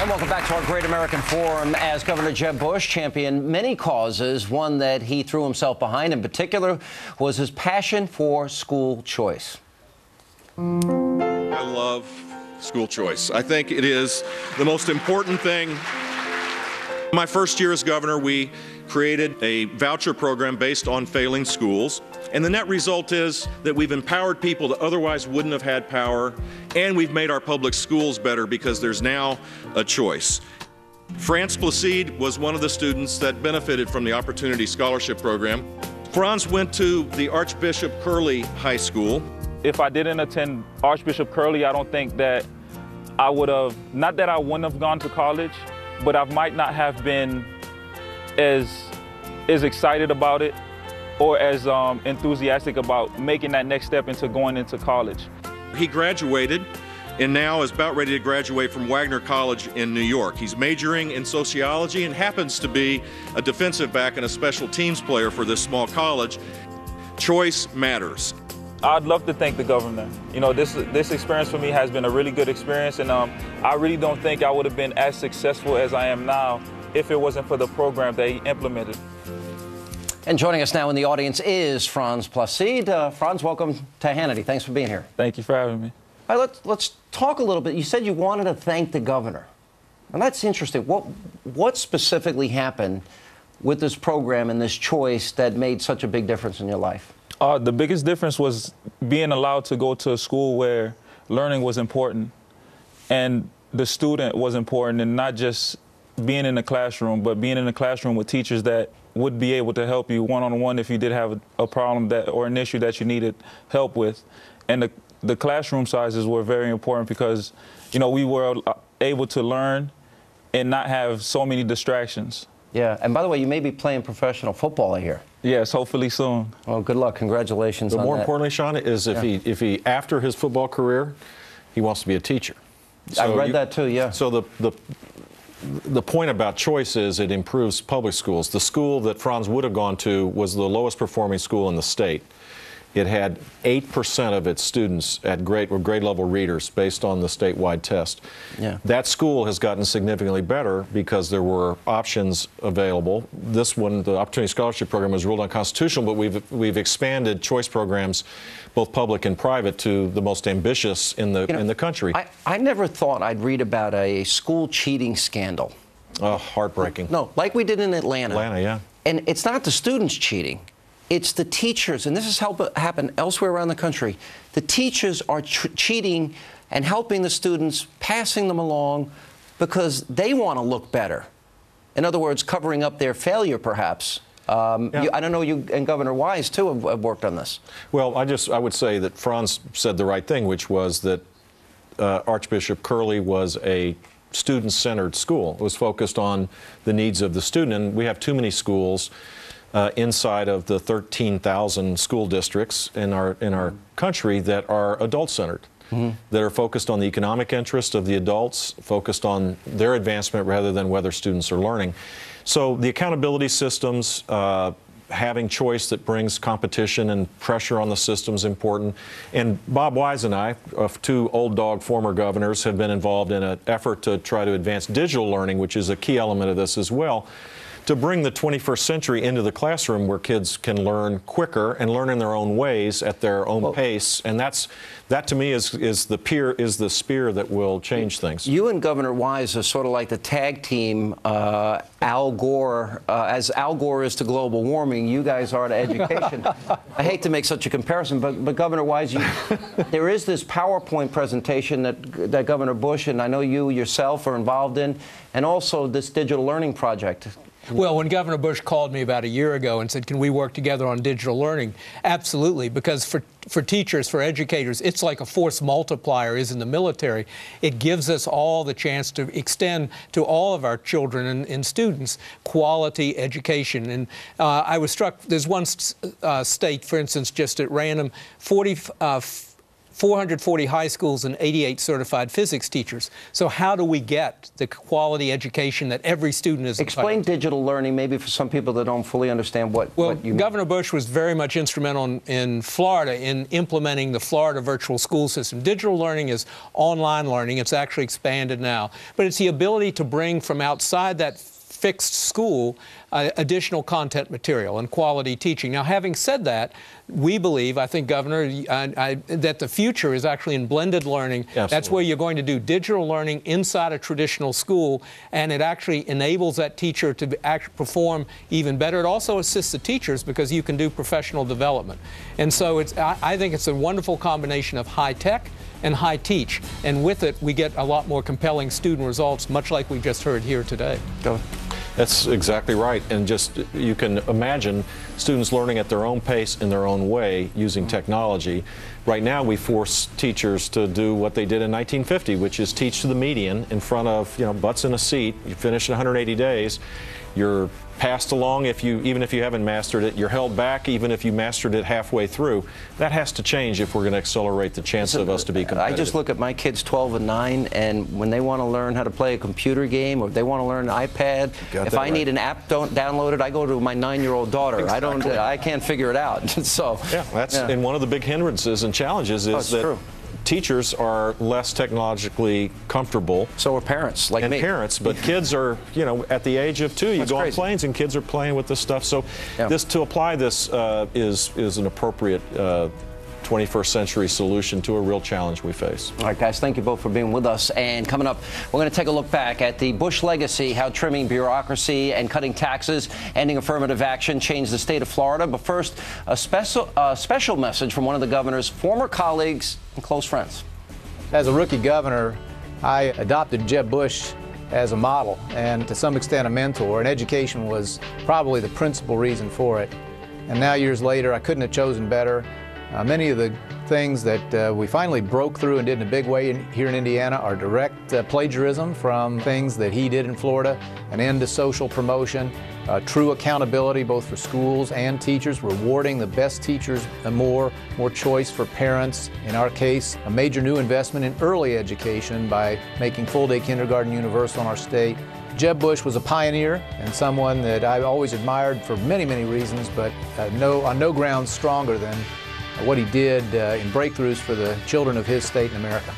And welcome back to our Great American Forum. As Governor Jeb Bush championed many causes, one that he threw himself behind in particular was his passion for school choice. I love school choice. I think it is the most important thing. My first year as governor, we created a voucher program based on failing schools. And the net result is that we've empowered people that otherwise wouldn't have had power, and we've made our public schools better because there's now a choice. France Placide was one of the students that benefited from the Opportunity Scholarship Program. Franz went to the Archbishop Curley High School. If I didn't attend Archbishop Curley, I don't think that I would have, not that I wouldn't have gone to college, but I might not have been as excited about it or as enthusiastic about making that next step into going into college. He graduated and now is about ready to graduate from Wagner College in New York. He's majoring in sociology and happens to be a defensive back and a special teams player for this small college. Choice matters. I'd love to thank the governor. You know, this experience for me has been a really good experience, and I really don't think I would have been as successful as I am now if it wasn't for the program that he implemented. And joining us now in the audience is Franz Placide. Franz, welcome to Hannity. Thanks for being here. Thank you for having me. All right, let's talk a little bit. You said you wanted to thank the governor. And that's interesting. What specifically happened with this program and this choice that made such a big difference in your life? The biggest difference was being allowed to go to a school where learning was important and the student was important, and not just being in the classroom, but being in the classroom with teachers that would be able to help you one-on-one if you did have a problem or an issue that you needed help with. And the classroom sizes were very important because, you know, we were able to learn and not have so many distractions. Yeah, and by the way, you may be playing professional football here. Yes, hopefully soon. Well, good luck. Congratulations on that. But more importantly, Sean, is if he after his football career, he wants to be a teacher. I read that too, yeah. So the point about choice is it improves public schools. The school that Franz would have gone to was the lowest performing school in the state. It had 8% of its students at grade level readers based on the statewide test. Yeah. That school has gotten significantly better because there were options available. This one, the Opportunity Scholarship Program, was ruled unconstitutional, but we've expanded choice programs, both public and private, to the most ambitious in the country. I never thought I'd read about a school cheating scandal. Oh, heartbreaking. No, like we did in Atlanta. Atlanta, yeah. And it's not the students cheating. It's the teachers, and this has happened elsewhere around the country. The teachers are cheating and helping the students, passing them along because they want to look better. In other words, covering up their failure, perhaps. Yeah. I don't know, you and Governor Wise, too, have worked on this. Well, I would say that Franz said the right thing, which was that Archbishop Curley was a student-centered school. It was focused on the needs of the student, and we have too many schools inside of the 13,000 school districts in our country that are adult-centered, that are focused on the economic interest of the adults, focused on their advancement rather than whether students are learning. So the accountability systems, having choice that brings competition and pressure on the system is important. And Bob Wise and I, two old dog former governors, have been involved in an effort to try to advance digital learning, which is a key element of this as well, to bring the 21st century into the classroom where kids can learn quicker and learn in their own ways at their own pace. And that to me is the spear that will change things. You and Governor Wise are sort of like the tag team, Al Gore, as Al Gore is to global warming, you guys are to education. I hate to make such a comparison, but Governor Wise, there is this PowerPoint presentation that Governor Bush, and I know you yourself are involved in, and also this digital learning project. Well, when Governor Bush called me about a year ago and said, can we work together on digital learning? Absolutely, because for teachers, for educators, it's like a force multiplier is in the military. It gives us all the chance to extend to all of our children and students quality education. And I was struck, there's one state, for instance, just at random, 440 high schools and 88 certified physics teachers. So how do we get the quality education that every student is Explain entitled to? digital learning, maybe for some people that don't fully understand what you mean. Governor Bush was very much instrumental in Florida in implementing the Florida virtual school system. Digital learning is online learning. It's actually expanded now. But it's the ability to bring from outside that fixed school additional content material and quality teaching. Now, having said that, we believe, I think, Governor, that the future is actually in blended learning. Absolutely. That's where you're going to do digital learning inside a traditional school, and it actually enables that teacher to perform even better. It also assists the teachers because you can do professional development. And so I think it's a wonderful combination of high tech and high teach. And with it, we get a lot more compelling student results, much like we just heard here today. Go ahead. That's exactly right. And just, you can imagine students learning at their own pace in their own way using technology. Right now, we force teachers to do what they did in 1950, which is teach to the median in front of, butts in a seat. You finish in 180 days. You're passed along even if you haven't mastered it. You're held back even if you mastered it halfway through. That has to change if we're going to accelerate the chance of us to be competitive. I just look at my kids 12 and 9, and when they want to learn how to play a computer game or they want to learn an iPad, if I need an app downloaded, I go to my 9-year-old daughter. Exactly. I can't figure it out. So yeah, and one of the big hindrances and challenges is that true. Teachers are less technologically comfortable. So are parents, like and me. parents, but kids are, at the age of 2, you That's go crazy. on planes and kids are playing with this stuff. So to apply this is an appropriate 21st century solution to a real challenge we face. All right, guys, thank you both for being with us. And coming up, we're going to take a look back at the Bush legacy, how trimming bureaucracy and cutting taxes, ending affirmative action changed the state of Florida. But first, a special message from one of the governor's former colleagues and close friends. As a rookie governor, I adopted Jeb Bush as a model and to some extent a mentor, and education was probably the principal reason for it. And now, years later, I couldn't have chosen better. Many of the things that we finally broke through and did in a big way here in Indiana are direct plagiarism from things that he did in Florida, an end to social promotion, true accountability both for schools and teachers, rewarding the best teachers, and more choice for parents. In our case, a major new investment in early education by making full-day kindergarten universal in our state. Jeb Bush was a pioneer and someone that I've always admired for many, many reasons, but on no grounds stronger than what he did in breakthroughs for the children of his state in America.